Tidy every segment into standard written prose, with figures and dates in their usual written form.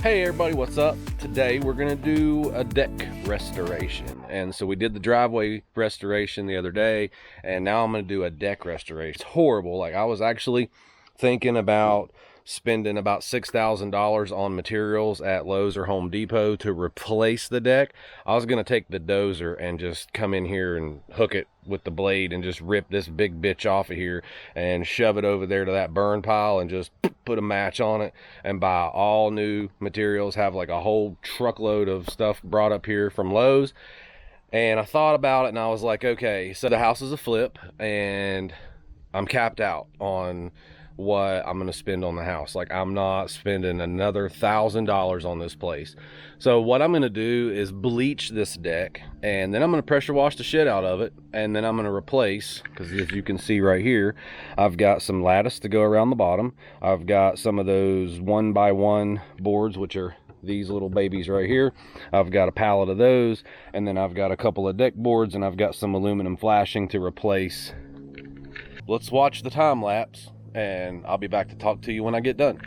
Hey everybody, what's up? Today we're gonna do a deck restoration. And so we did the driveway restoration the other day, and now I'm gonna do a deck restoration. It's horrible. Like, I was actually thinking about spending about $6,000 on materials at Lowe's or Home Depot to replace the deck. I was gonna take the dozer and just come in here and hook it with the blade and just rip this big bitch off of here and shove it over there to that burn pile and just put a match on it and buy all new materials, have like a whole truckload of stuff brought up here from Lowe's. And I thought about it and I was like, okay, so the house is a flip and I'm capped out on what I'm gonna spend on the house. Like, I'm not spending another $1,000 on this place. So what I'm gonna do is bleach this deck, and then I'm gonna pressure wash the shit out of it, and then I'm gonna replace, because as you can see right here, I've got some lattice to go around the bottom. I've got some of those 1x1 boards, which are these little babies right here. I've got a pallet of those, and then I've got a couple of deck boards, and I've got some aluminum flashing to replace. Let's watch the time lapse, and I'll be back to talk to you when I get done.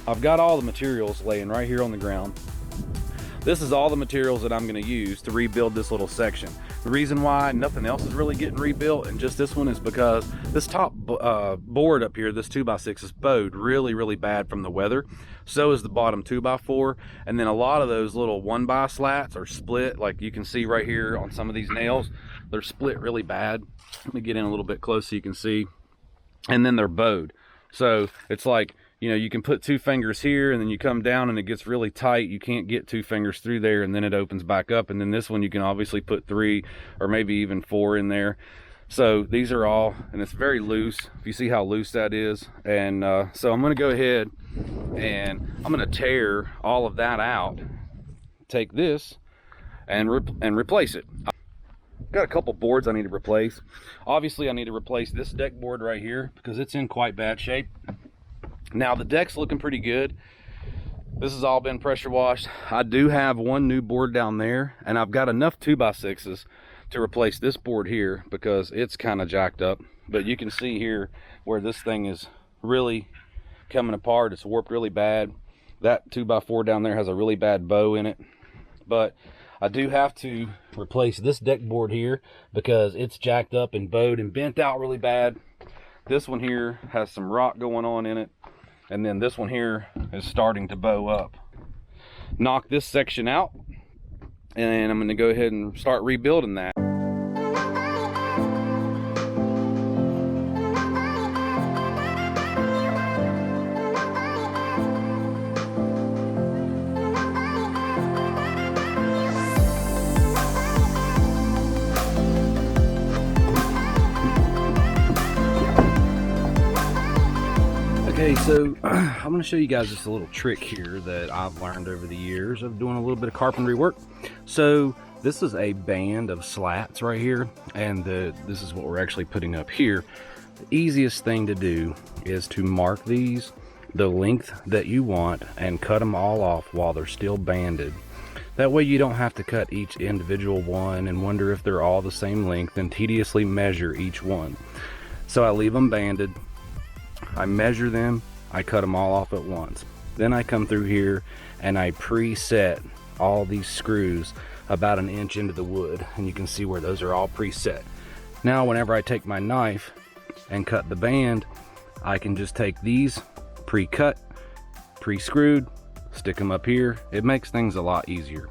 I've got all the materials laying right here on the ground. This is all the materials that I'm going to use to rebuild this little section. The reason why nothing else is really getting rebuilt and just this one is because this top board up here, this 2x6, is bowed really bad from the weather. So is the bottom 2x4, and then a lot of those little 1x slats are split, like you can see right here on some of these nails. They're split really bad. Let me get in a little bit close so you can see. And then they're bowed. So it's like, you know, you can put 2 fingers here and then you come down and it gets really tight. You can't get 2 fingers through there, and then it opens back up. And then this one you can obviously put 3 or maybe even 4 in there. So these are all, and it's very loose. If you see how loose that is. And so I'm going to go ahead and I'm going to tear all of that out, take this and replace it. Got a couple boards I need to replace. Obviously I need to replace this deck board right here because it's in quite bad shape. Now the deck's looking pretty good. This has all been pressure washed. I do have one new board down there, and I've got enough 2x6s to replace this board here because it's kind of jacked up. But you can see here where this thing is really coming apart. It's warped really bad. That 2x4 down there has a really bad bow in it. But I do have to replace this deck board here because it's jacked up and bowed and bent out really bad. This one here has some rock going on in it. And then this one here is starting to bow up. Knock this section out, and I'm going to go ahead and start rebuilding that. Okay, so I'm going to show you guys just a little trick here that I've learned over the years of doing a little bit of carpentry work. So this is a band of slats right here, and this is what we're actually putting up here. The easiest thing to do is to mark these the length that you want and cut them all off while they're still banded. That way you don't have to cut each individual one and wonder if they're all the same length and tediously measure each one. So I leave them banded. I measure them, I cut them all off at once. Then I come through here and I preset all these screws about 1 inch into the wood, and you can see where those are all preset. Now whenever I take my knife and cut the band, I can just take these pre-cut, pre-screwed, stick them up here. It makes things a lot easier.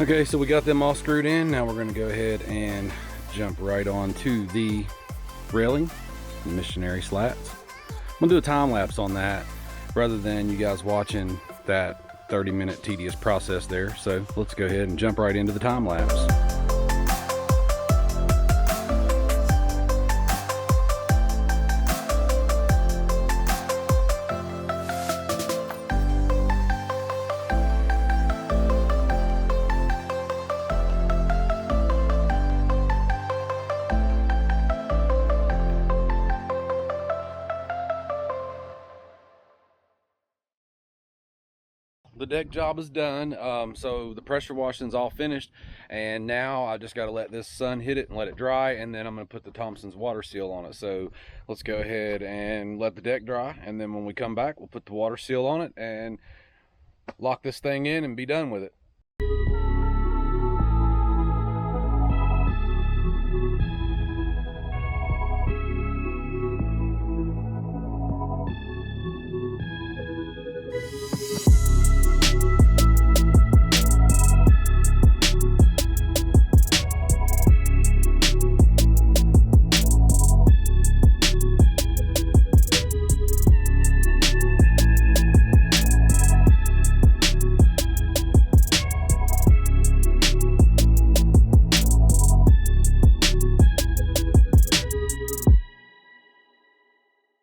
Okay, so we got them all screwed in. Now we're gonna go ahead and jump right on to the railing, the missionary slats. I'm gonna do a time lapse on that rather than you guys watching that 30-minute tedious process there. So let's go ahead and jump right into the time lapse. The deck job is done, so the pressure washing's all finished, and now I just got to let this sun hit it and let it dry, and then I'm going to put the Thompson's water seal on it. So let's go ahead and let the deck dry, and then when we come back we'll put the water seal on it and lock this thing in and be done with it.